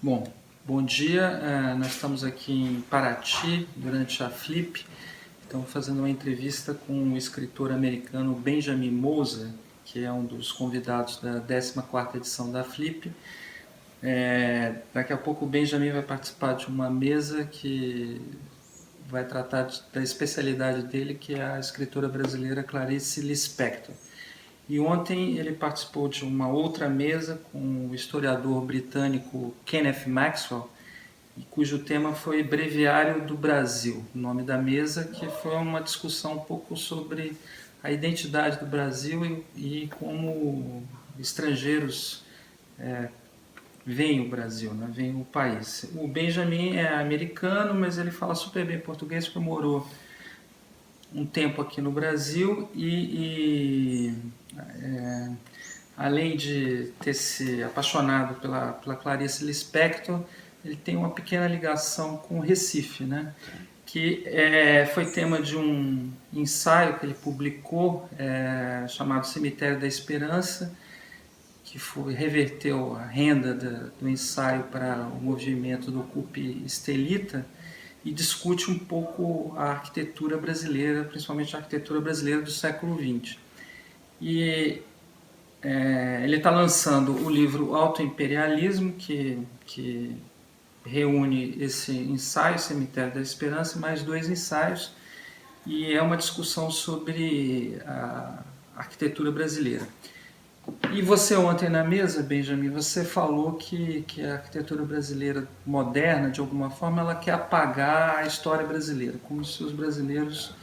Bom, bom dia. Nós estamos aqui em Paraty durante a Flip. Estamos fazendo uma entrevista com o escritor americano Benjamin Moser, que é um dos convidados da 14ª edição da Flip. Daqui a pouco o Benjamin vai participar de uma mesa que vai tratar da especialidade dele, que é a escritora brasileira Clarice Lispector. E ontem ele participou de uma outra mesa com o historiador britânico Kenneth Maxwell, cujo tema foi Breviário do Brasil, o nome da mesa, que foi uma discussão um pouco sobre a identidade do Brasil e como estrangeiros veem o Brasil, né? Veem o país. O Benjamin é americano, mas ele fala super bem português, porque morou um tempo aqui no Brasil além de ter se apaixonado pela Clarice Lispector, ele tem uma pequena ligação com o Recife, né? Que foi tema de um ensaio que ele publicou chamado Cemitério da Esperança, que reverteu a renda do ensaio para o movimento do Ocupe Estelita, e discute um pouco a arquitetura brasileira, principalmente a arquitetura brasileira do século XX. E ele está lançando o livro Autoimperialismo, que reúne esse ensaio, Cemitério da Esperança, mais 2 ensaios, e é uma discussão sobre a arquitetura brasileira. E você ontem na mesa, Benjamin, você falou que a arquitetura brasileira moderna, de alguma forma, ela quer apagar a história brasileira, como se os brasileiros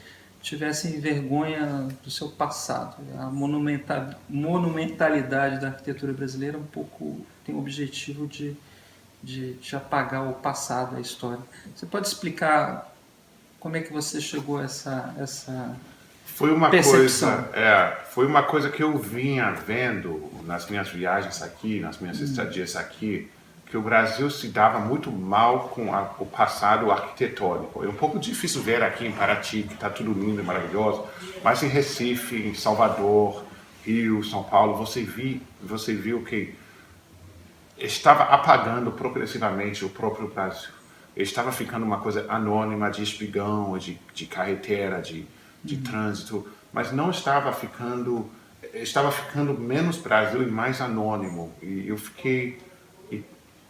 tivessem vergonha do seu passado. A monumentalidade da arquitetura brasileira um pouco tem o objetivo de apagar o passado, a história. Você pode explicar como é que você chegou a essa percepção? Foi uma coisa que eu vinha vendo nas minhas viagens aqui, nas minhas estadias aqui, que o Brasil se dava muito mal com o passado arquitetônico. É um pouco difícil ver aqui em Paraty, que está tudo lindo e maravilhoso, mas em Recife, em Salvador, Rio, São Paulo, você viu que estava apagando progressivamente o próprio Brasil. Estava ficando uma coisa anônima de espigão, de carreteira, de trânsito, mas não estava ficando menos Brasil e mais anônimo. E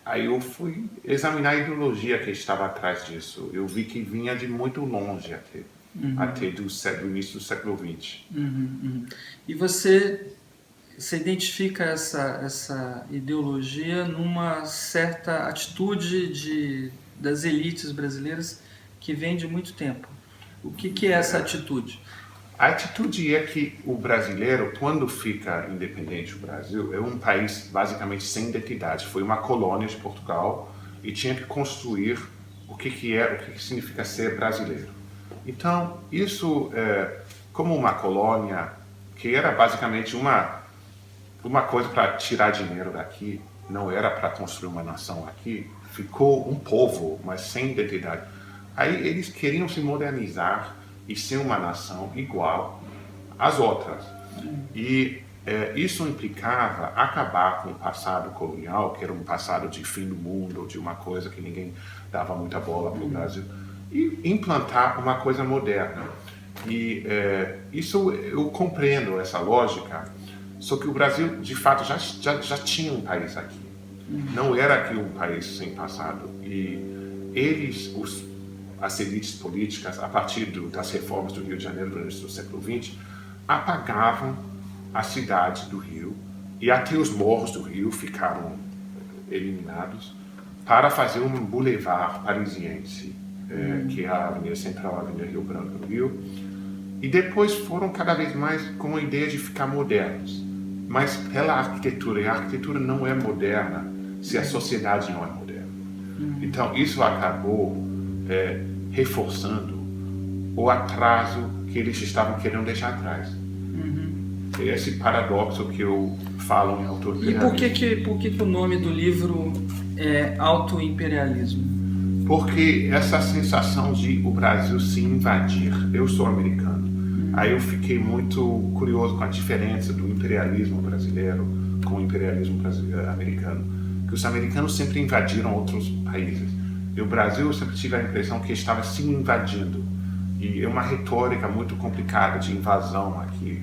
aí eu fui examinar a ideologia que estava atrás disso. Eu vi que vinha de muito longe até do início do século XX. E você identifica essa ideologia numa certa atitude das elites brasileiras que vem de muito tempo. O que é essa atitude? A atitude é que o brasileiro, quando fica independente, o Brasil é um país basicamente sem identidade. Foi uma colônia de Portugal e tinha que construir o que significa ser brasileiro. Então, isso, como uma colônia, que era basicamente uma coisa para tirar dinheiro daqui, não era para construir uma nação aqui, ficou um povo, mas sem identidade. Aí eles queriam se modernizar e ser uma nação igual às outras. E isso implicava acabar com o passado colonial, que era um passado de fim do mundo, de uma coisa que ninguém dava muita bola para o Brasil, e implantar uma coisa moderna. E isso eu compreendo essa lógica, só que o Brasil, de fato, já tinha um país aqui. Não era aqui um país sem passado. E as elites políticas, a partir das reformas do Rio de Janeiro no início do século XX, apagavam a cidade do Rio e até os morros do Rio ficaram eliminados para fazer um boulevard parisiense, que é a Avenida Central, a Avenida Rio Branco do Rio. E depois foram cada vez mais com a ideia de ficar modernos. Mas pela arquitetura, e a arquitetura não é moderna se a sociedade não é moderna. Então isso acabou reforçando o atraso que eles estavam querendo deixar atrás. É esse paradoxo que eu falo em Autoimperialismo. E por que o nome do livro é Autoimperialismo? Porque essa sensação de o Brasil se invadir. Eu sou americano. Aí eu fiquei muito curioso com a diferença do imperialismo brasileiro com o imperialismo americano. que os americanos sempre invadiram outros países. E o Brasil sempre tive a impressão que estava se invadindo. E é uma retórica muito complicada de invasão aqui,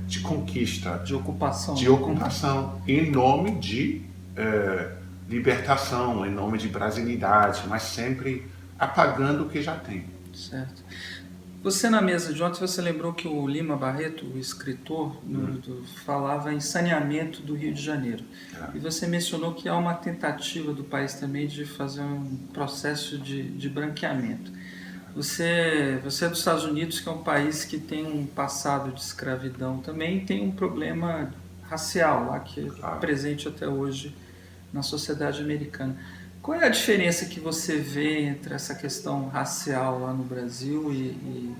de conquista. De ocupação. De ocupação, em nome de libertação, em nome de brasilidade, mas sempre apagando o que já tem. Certo. Você, na mesa de ontem, você lembrou que o Lima Barreto, o escritor, falava em saneamento do Rio de Janeiro. E você mencionou que há uma tentativa do país também de fazer um processo de branqueamento. Você é dos Estados Unidos, que é um país que tem um passado de escravidão também, e tem um problema racial lá, que é presente até hoje na sociedade americana. Qual é a diferença que você vê entre essa questão racial lá no Brasil e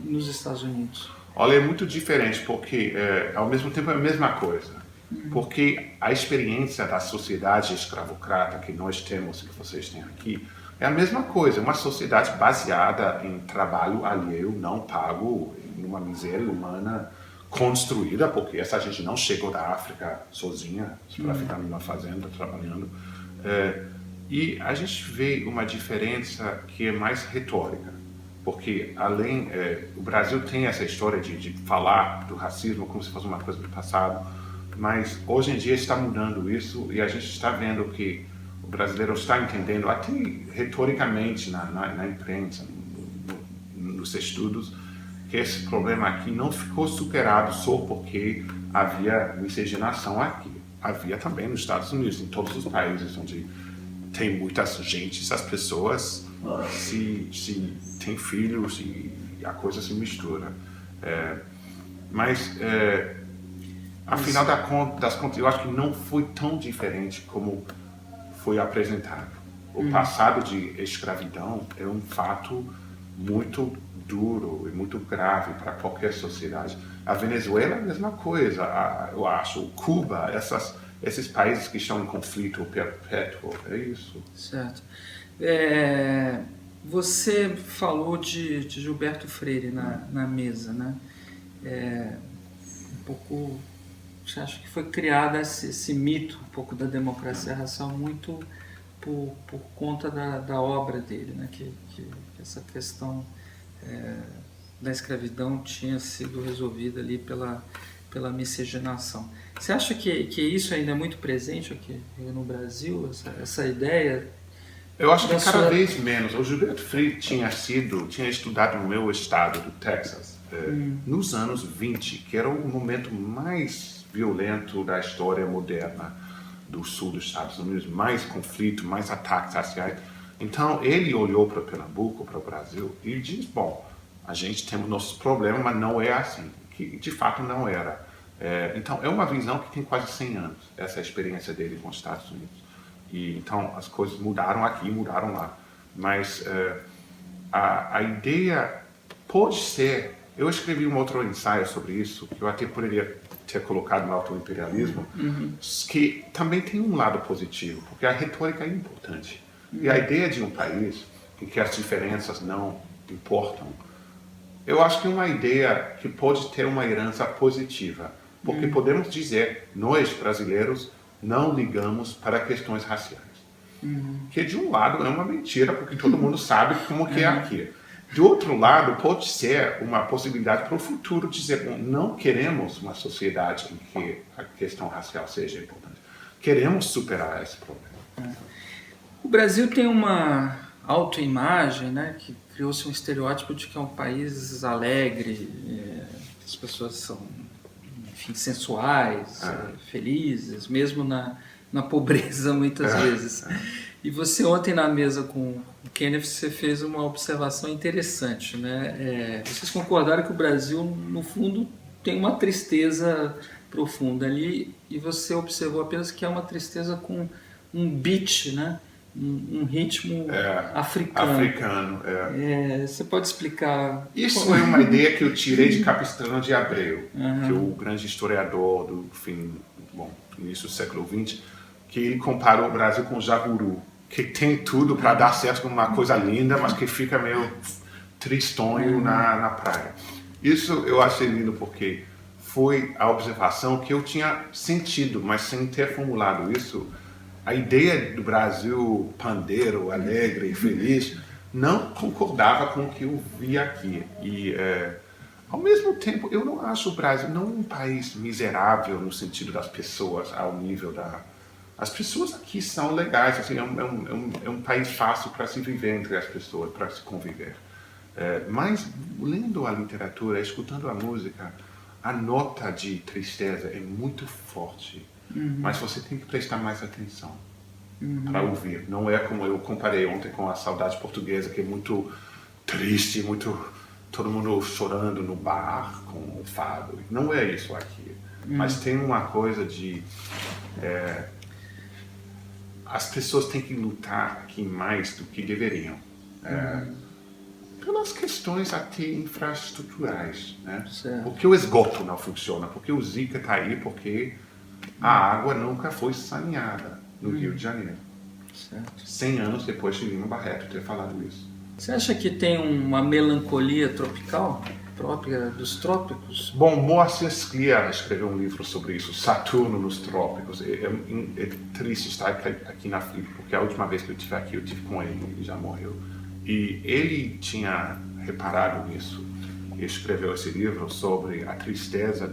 nos Estados Unidos? Olha, é muito diferente, porque ao mesmo tempo é a mesma coisa. Porque a experiência da sociedade escravocrata que nós temos, que vocês têm aqui, é a mesma coisa. É uma sociedade baseada em trabalho alheio, não pago, em uma miséria humana construída, porque essa gente não chegou da África sozinha para ficar numa fazenda trabalhando. E a gente vê uma diferença que é mais retórica, porque o Brasil tem essa história de falar do racismo como se fosse uma coisa do passado, mas hoje em dia está mudando isso e a gente está vendo que o brasileiro está entendendo, até retoricamente na imprensa, nos estudos, que esse problema aqui não ficou superado só porque havia miscigenação aqui. Havia também nos Estados Unidos, em todos os países onde tem muitas gentes, as pessoas se têm filhos e a coisa se mistura. Mas, afinal das contas, eu acho que não foi tão diferente como foi apresentado. O passado de escravidão é um fato muito duro e muito grave para qualquer sociedade. A Venezuela é a mesma coisa, eu acho. Cuba, esses países que estão em conflito perpétuo, é isso. Certo. Você falou de Gilberto Freire na mesa, né? Um pouco, você acha que foi criado esse mito, um pouco da democracia racial, muito por conta da obra dele, né? Que essa questão da escravidão tinha sido resolvida ali pela miscigenação. Você acha que isso ainda é muito presente aqui no Brasil, essa ideia? Eu acho que cada vez menos. O Gilberto Freire tinha estudado no meu estado, do Texas, nos anos 20, que era o momento mais violento da história moderna do sul dos Estados Unidos, mais conflito, mais ataques raciais. Então, ele olhou para Pernambuco, para o Brasil, e disse, bom, a gente tem nossos problemas, mas não é assim, que de fato não era. Então, é uma visão que tem quase 100 anos, essa experiência dele com os Estados Unidos. E, então, as coisas mudaram aqui, mudaram lá. Mas a ideia pode ser... Eu escrevi um outro ensaio sobre isso, que eu até poderia ter colocado no autoimperialismo, que também tem um lado positivo, porque a retórica é importante. E a ideia de um país em que as diferenças não importam, eu acho que é uma ideia que pode ter uma herança positiva. Porque podemos dizer, nós brasileiros não ligamos para questões raciais. Que de um lado é uma mentira, porque todo mundo sabe como que é aqui. Do outro lado, pode ser uma possibilidade para o futuro dizer, bom, não queremos uma sociedade em que a questão racial seja importante. Queremos superar esse problema. O Brasil tem uma autoimagem, né, que criou-se um estereótipo de que é um país alegre, as pessoas são, enfim, sensuais, felizes, mesmo na pobreza muitas vezes. E você ontem na mesa com o Kenneth, você fez uma observação interessante, né? Vocês concordaram que o Brasil, no fundo, tem uma tristeza profunda ali, e você observou apenas que é uma tristeza com um beat, né? Um ritmo africano. Você pode explicar? Isso é uma ideia que eu tirei de Capistrano de Abreu, que é o grande historiador do início do século XX, que ele comparou o Brasil com o Jaburu, que tem tudo para dar certo com uma coisa linda, mas que fica meio tristonho na praia. Isso eu achei lindo porque foi a observação que eu tinha sentido, mas sem ter formulado isso. a ideia do Brasil pandeiro, alegre e feliz, não concordava com o que eu via aqui. E, ao mesmo tempo, eu não acho o Brasil não um país miserável no sentido das pessoas ao nível da... As pessoas aqui são legais, assim, é um país fácil para se viver entre as pessoas, para se conviver. Mas, lendo a literatura, escutando a música, a nota de tristeza é muito forte. Mas você tem que prestar mais atenção para ouvir. Não é como eu comparei ontem com a Saudade Portuguesa, que é muito triste, muito todo mundo chorando no bar com o fado. Não é isso aqui. Mas tem uma coisa de... as pessoas têm que lutar aqui mais do que deveriam. Pelas questões até infraestruturais, né? Porque o esgoto não funciona, porque o Zika está aí, porque a água nunca foi saneada no Rio de Janeiro. 100 anos depois de Lima Barreto ter falado isso. Você acha que tem uma melancolia tropical própria dos trópicos? Bom, Moacir Scliar escreveu um livro sobre isso, Saturno nos Trópicos. É triste estar aqui na Flip, porque a última vez que eu estive aqui, eu estive com ele, ele já morreu. E ele tinha reparado nisso. Ele escreveu esse livro sobre a tristeza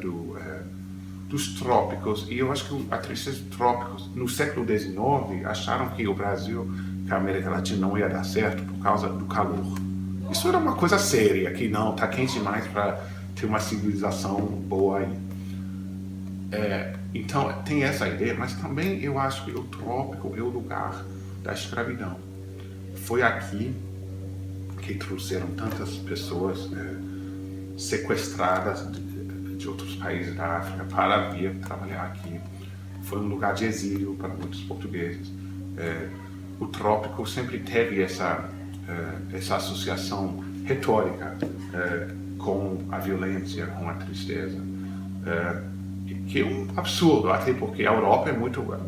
dos trópicos. E eu acho que a tristeza dos trópicos, no século XIX, acharam que o Brasil, que a América Latina não ia dar certo por causa do calor. Isso era uma coisa séria, que não, está quente demais para ter uma civilização boa aí. Então, tem essa ideia, mas também eu acho que o trópico é o lugar da escravidão. Foi aqui que trouxeram tantas pessoas sequestradas de outros países da África para vir trabalhar aqui. Foi um lugar de exílio para muitos portugueses. O trópico sempre teve essa associação retórica com a violência, com a tristeza, que é um absurdo, até porque a Europa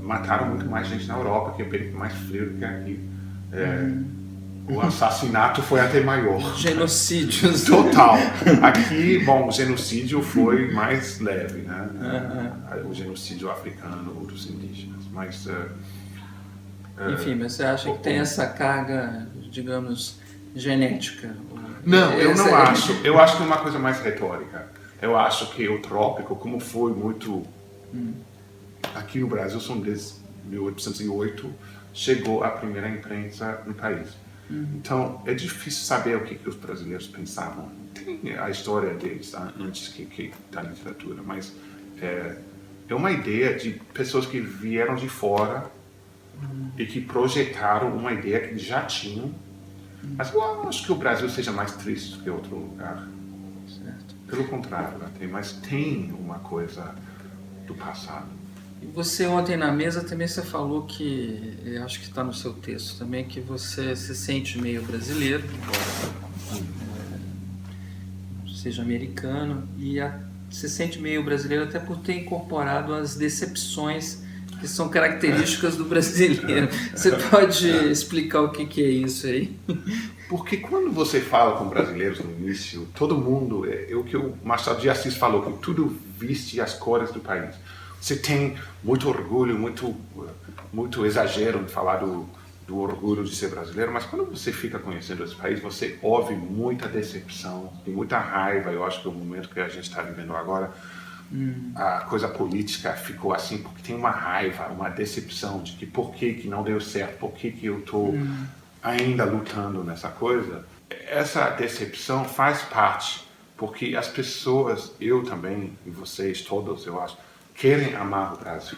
mataram muito mais gente na Europa, que é bem mais frio do que aqui. O assassinato foi até maior. Genocídios. Total. Aqui, bom, o genocídio foi mais leve, né? O genocídio africano ou dos indígenas, mas... Enfim, mas você acha que tem essa carga, digamos, genética? Não, eu não acho. Eu acho que é uma coisa mais retórica. Eu acho que o trópico, como foi muito... Aqui no Brasil, são desde 1808, chegou a primeira imprensa no país. Então, é difícil saber o que os brasileiros pensavam. Tem a história deles antes da literatura, mas é uma ideia de pessoas que vieram de fora e que projetaram uma ideia que já tinham. Mas eu acho que o Brasil seja mais triste do que outro lugar. Certo. Pelo contrário, até, mas tem uma coisa do passado. E você ontem na mesa também você falou que, eu acho que está no seu texto também, que você se sente meio brasileiro, embora seja americano, e se sente meio brasileiro até por ter incorporado as decepções que são características do brasileiro. Você pode explicar o que é isso aí? Porque quando você fala com brasileiros no início, todo mundo, é o que o Machado de Assis falou, que tudo viste as cores do país. Você tem muito orgulho, muito exagero em falar do orgulho de ser brasileiro, mas quando você fica conhecendo esse país, você ouve muita decepção e muita raiva. Eu acho que é o momento que a gente está vivendo agora, a coisa política ficou assim, porque tem uma raiva, uma decepção de que por que não deu certo, por que eu estou ainda lutando nessa coisa. Essa decepção faz parte, porque as pessoas, eu também, e vocês todos, eu acho, querem amar o Brasil.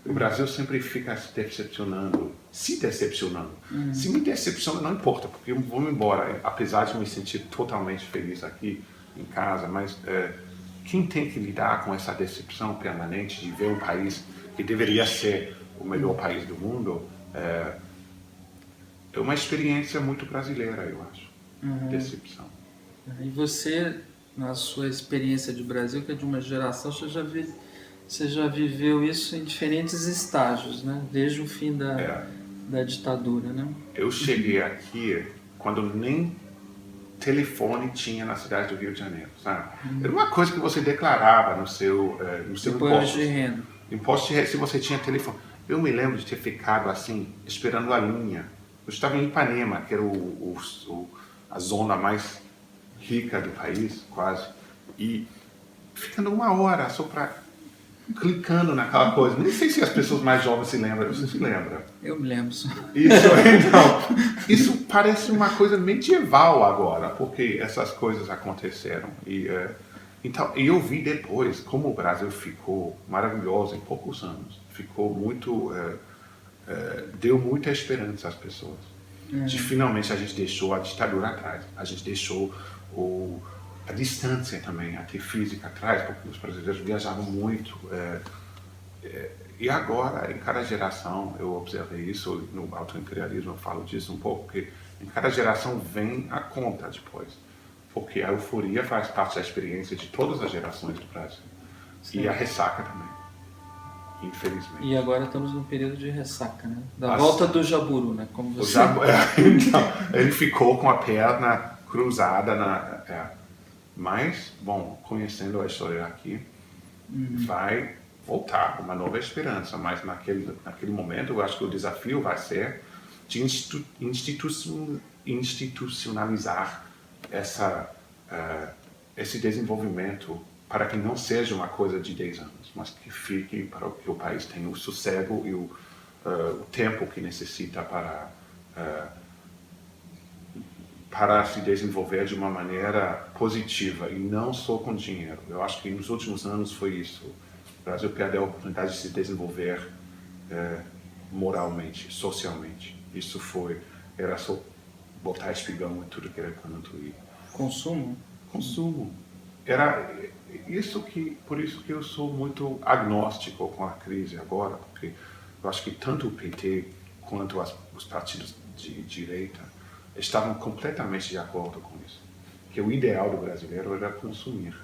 O Brasil sempre fica se decepcionando. Se me decepciona, não importa, porque eu vou embora, apesar de me sentir totalmente feliz aqui em casa, mas quem tem que lidar com essa decepção permanente de ver um país que deveria ser o melhor país do mundo, é uma experiência muito brasileira, eu acho. Decepção. E você, na sua experiência de Brasil, que é de uma geração, você já viveu isso em diferentes estágios, né? Desde o fim da ditadura, né? Eu cheguei aqui quando nem telefone tinha na cidade do Rio de Janeiro, sabe? Era uma coisa que você declarava no seu imposto de renda. Imposto de renda, se você tinha telefone. Eu me lembro de ter ficado assim, esperando a linha. Eu estava em Ipanema, que era a zona mais rica do país, quase. E ficando 1 hora só para clicando naquela coisa. Nem sei se as pessoas mais jovens se lembram. Você se lembra? Eu me lembro. Isso parece uma coisa medieval agora, porque essas coisas aconteceram. Então, eu vi depois como o Brasil ficou maravilhoso em poucos anos. Ficou muito... deu muita esperança às pessoas. De finalmente a gente deixou a ditadura atrás. A gente deixou a distância também, até física atrás, porque os brasileiros viajavam muito. E agora, em cada geração, eu observei isso, no autoimperialismo eu falo disso um pouco, que em cada geração vem a conta depois. Porque a euforia faz parte da experiência de todas as gerações do Brasil. Sim. E a ressaca também, infelizmente. E agora estamos num período de ressaca, né? Da volta do Jaburu, né? Como você... Então, ele ficou com a perna cruzada Mas, bom, conhecendo a história aqui, vai voltar uma nova esperança. Mas naquele momento, eu acho que o desafio vai ser de institucionalizar esse desenvolvimento para que não seja uma coisa de 10 anos, mas que fique para que o país tenha o sossego e o tempo que necessita para se desenvolver de uma maneira positiva e não só com dinheiro. Eu acho que nos últimos anos foi isso. O Brasil perdeu a oportunidade de se desenvolver moralmente, socialmente. Isso era só botar espigão e tudo que era canto e consumo. Era por isso que eu sou muito agnóstico com a crise agora, porque eu acho que tanto o PT quanto os partidos de direita estavam completamente de acordo com isso. Que o ideal do brasileiro era consumir.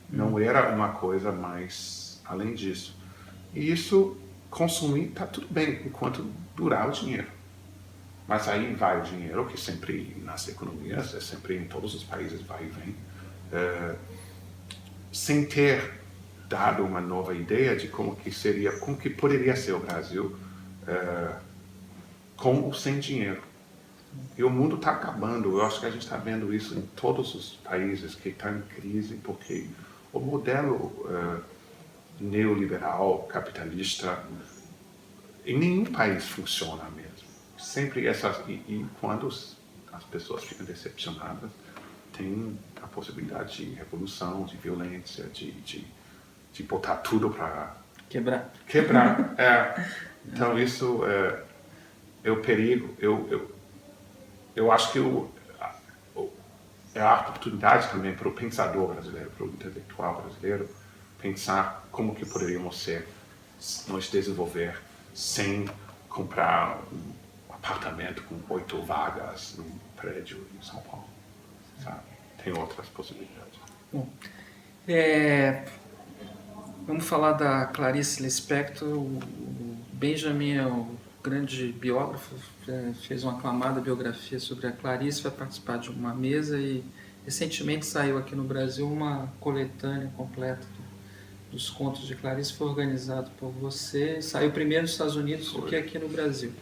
Não era uma coisa mais além disso. E isso, consumir, está tudo bem, enquanto durar o dinheiro. Mas aí vai o dinheiro, que sempre nas economias, sempre em todos os países vai e vem, sem ter dado uma nova ideia de como que poderia ser o Brasil com ou sem dinheiro. E o mundo está acabando. Eu acho que a gente está vendo isso em todos os países que estão em crise, porque o modelo neoliberal, capitalista, em nenhum país funciona mesmo. Sempre e quando as pessoas ficam decepcionadas, tem a possibilidade de revolução, de violência, de botar tudo para quebrar. Então isso é o perigo. Eu acho que é a oportunidade também para o pensador brasileiro, para o intelectual brasileiro, pensar como que poderíamos nós desenvolver sem comprar um apartamento com 8 vagas num prédio em São Paulo, sabe? Tem outras possibilidades. Bom, vamos falar da Clarice Lispector. O Benjamin é o grande biógrafo, fez uma aclamada biografia sobre a Clarice, vai participar de uma mesa e recentemente saiu aqui no Brasil uma coletânea completa dos contos de Clarice, foi organizado por você, saiu primeiro nos Estados Unidos do que aqui no Brasil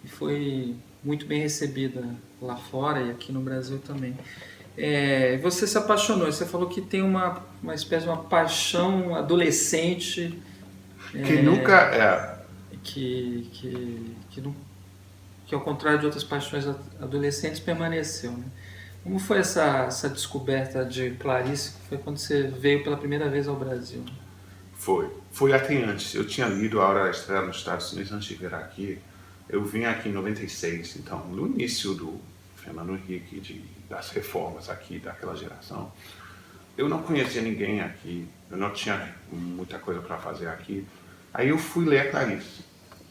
e foi muito bem recebida lá fora e aqui no Brasil também. Você se apaixonou, você falou que tem uma espécie de uma paixão adolescente que nunca que ao contrário de outras paixões adolescentes permaneceu, né? Como foi essa descoberta de Clarice? Foi quando você veio pela primeira vez ao Brasil? Foi até antes. Eu tinha lido A Hora da Estrela nos Estados Unidos antes de vir aqui. Eu vim aqui em 96, então no início do Fernando Henrique, das reformas aqui, daquela geração. Eu não conhecia ninguém aqui, eu não tinha muita coisa para fazer aqui. Aí eu fui ler a Clarice,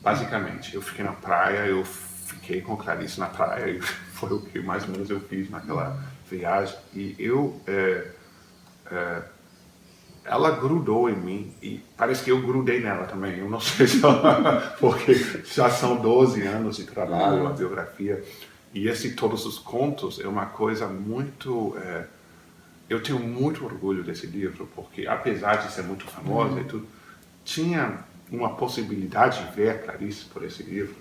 basicamente. Eu fiquei na praia, eu fiquei com a Clarice na praia, e foi o que mais ou menos eu fiz naquela viagem. E ela grudou em mim, e parece que eu grudei nela também. Eu não sei se porque já são 12 anos de trabalho, a biografia. E todos os contos é uma coisa muito... eu tenho muito orgulho desse livro, porque apesar de ser muito famoso e tudo, tinha uma possibilidade de ver Clarice por esse livro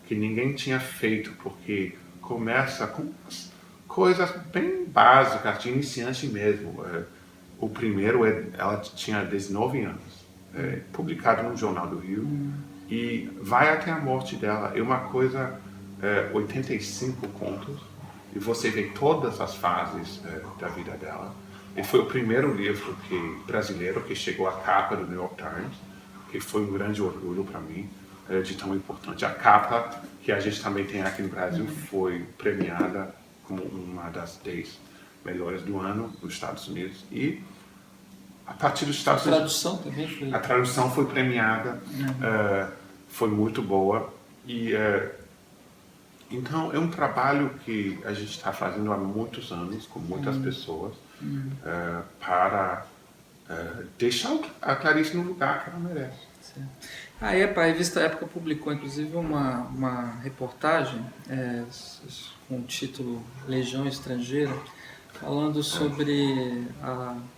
que ninguém tinha feito, porque começa com coisas bem básicas, de iniciante mesmo. O primeiro, ela tinha 19 anos, publicado no Jornal do Rio, e vai até a morte dela. É uma coisa, 85 contos, e você vê todas as fases da vida dela. E foi o primeiro livro brasileiro que chegou à capa do New York Times, que foi um grande orgulho para mim, de tão importante. A capa, que a gente também tem aqui no Brasil, foi premiada como uma das 10 melhores do ano nos Estados Unidos. E a partir dos Estados Unidos... A tradução também foi... A tradução foi premiada, foi muito boa. E, então, é um trabalho que a gente está fazendo há muitos anos, com muitas pessoas, para deixar a Clarice no lugar que ela merece. A revista Época publicou, inclusive, uma reportagem com o título Legião Estrangeira, falando sobre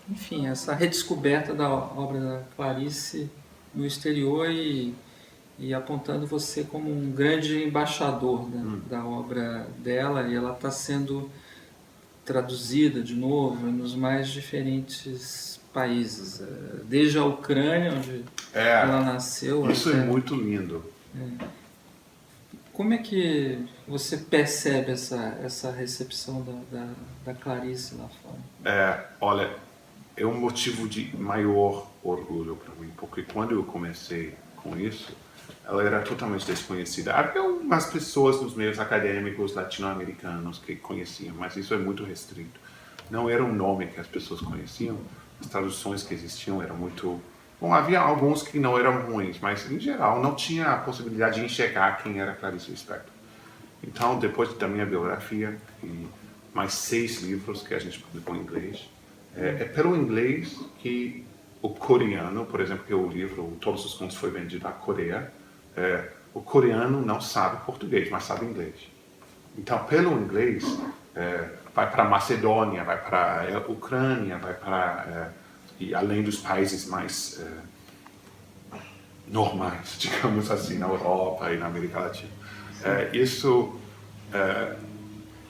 enfim, essa redescoberta da obra da Clarice no exterior e apontando você como um grande embaixador da obra dela, e ela está sendo traduzida de novo nos mais diferentes países, desde a Ucrânia, onde ela nasceu. Isso é muito lindo. Como é que você percebe essa recepção da Clarice lá fora? Olha, é um motivo de maior orgulho para mim, porque quando eu comecei com isso, ela era totalmente desconhecida. Havia umas pessoas nos meios acadêmicos latino-americanos que conheciam, mas isso é muito restrito. Não era um nome que as pessoas conheciam. As traduções que existiam eram muito... Bom, havia alguns que não eram ruins, mas em geral não tinha a possibilidade de enxergar quem era Clarice Lispector. Então, depois da minha biografia e mais 6 livros que a gente publicou em inglês, é pelo inglês que o coreano, por exemplo, que o livro Todos os Contos foi vendido à Coreia, o coreano não sabe português, mas sabe inglês. Então, pelo inglês, vai para a Macedônia, vai para a Ucrânia, vai para... e além dos países mais normais, digamos assim, na Europa e na América Latina. Isso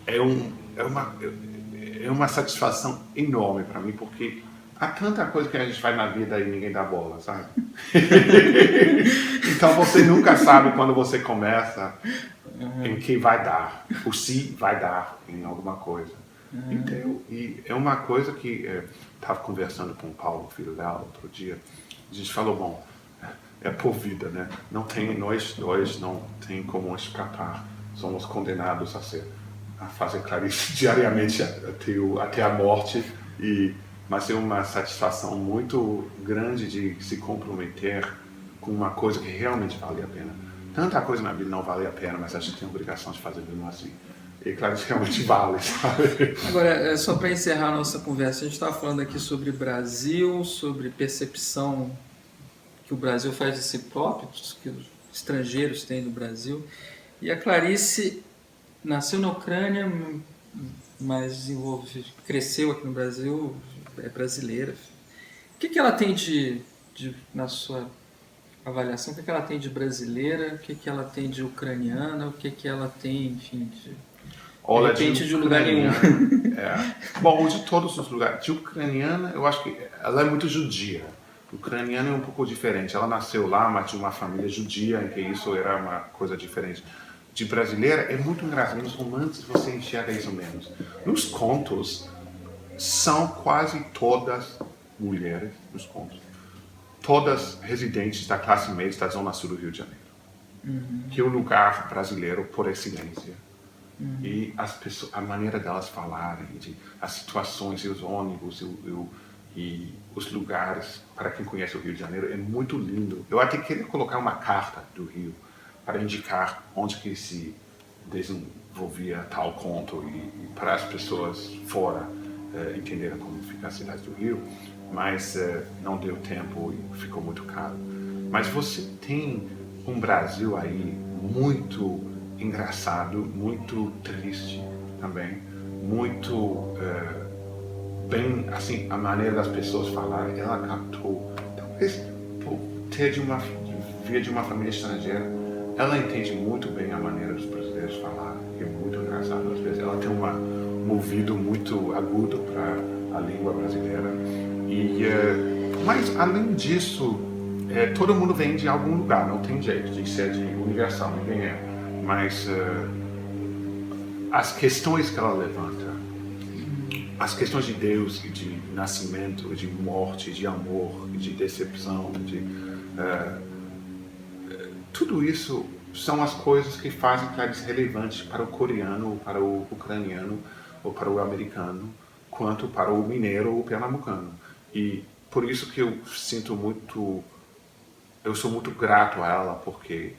é uma satisfação enorme para mim, porque há tanta coisa que a gente faz na vida e ninguém dá bola, sabe? Então você nunca sabe quando você começa em que vai dar, ou se vai dar em alguma coisa. Então, e é uma coisa que estava conversando com o Paulo, filho dela, outro dia. A gente falou, bom, é por vida, né? Nós dois não tem como escapar. Somos condenados a fazer Clarice diariamente até a morte. Mas é uma satisfação muito grande de se comprometer com uma coisa que realmente vale a pena. Tanta coisa na vida não vale a pena, mas a gente tem a obrigação de fazer mesmo assim. E Clarice realmente vale, sabe? Agora, só para encerrar a nossa conversa, a gente estava falando aqui sobre Brasil, sobre percepção que o Brasil faz de si próprio, que os estrangeiros têm do Brasil. E a Clarice nasceu na Ucrânia, mas cresceu aqui no Brasil, é brasileira. O que ela tem na sua avaliação, o que ela tem de brasileira, o que ela tem de ucraniana, o que ela tem, enfim, de repente de lugar nenhum? Bom, de todos os lugares. De ucraniana, eu acho que ela é muito judia. Ucraniana é um pouco diferente. Ela nasceu lá, mas de uma família judia, em que isso era uma coisa diferente. De brasileira, é muito engraçado. Nos romances você enxerga isso menos. Nos contos, são quase todas mulheres, nos contos. Todas residentes da classe média da zona sul do Rio de Janeiro. Que é o lugar brasileiro por excelência. E a maneira delas falarem, as situações e os ônibus e os lugares, para quem conhece o Rio de Janeiro, é muito lindo. Eu até queria colocar uma carta do Rio para indicar onde que se desenvolvia tal conto e para as pessoas fora entenderem como fica a cidade do Rio, mas não deu tempo e ficou muito caro. Mas você tem um Brasil aí muito engraçado, muito triste também, muito bem, assim, a maneira das pessoas falarem, ela captou, talvez por ter via de uma família estrangeira. Ela entende muito bem a maneira dos brasileiros falar, é muito engraçado às vezes. Ela tem um ouvido muito agudo para a língua brasileira. Mas além disso, todo mundo vem de algum lugar, não tem jeito de ser de universal, ninguém é. Mas as questões que ela levanta, as questões de Deus, de nascimento, de morte, de amor, de decepção, tudo isso são as coisas que fazem Clarice relevante para o coreano, para o ucraniano, ou para o americano, quanto para o mineiro ou o pernambucano. E por isso que eu sou muito grato a ela, porque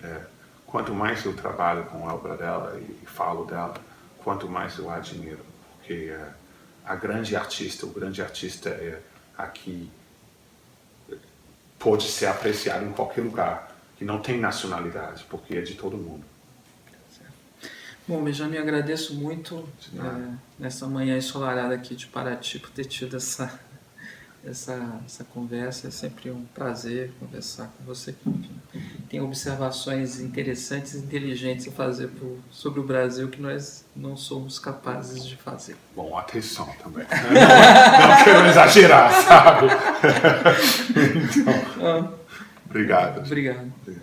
quanto mais eu trabalho com a obra dela e falo dela, quanto mais eu a admiro, porque o grande artista aqui pode ser apreciado em qualquer lugar, que não tem nacionalidade, porque é de todo mundo. Bom, Benjamin, agradeço muito nessa manhã ensolarada aqui de Paraty por ter tido essa conversa. É sempre um prazer conversar com você. Tem observações interessantes e inteligentes a fazer sobre o Brasil que nós não somos capazes de fazer. Bom, atenção também. Não quero exagerar, sabe? Então, obrigado. Obrigado.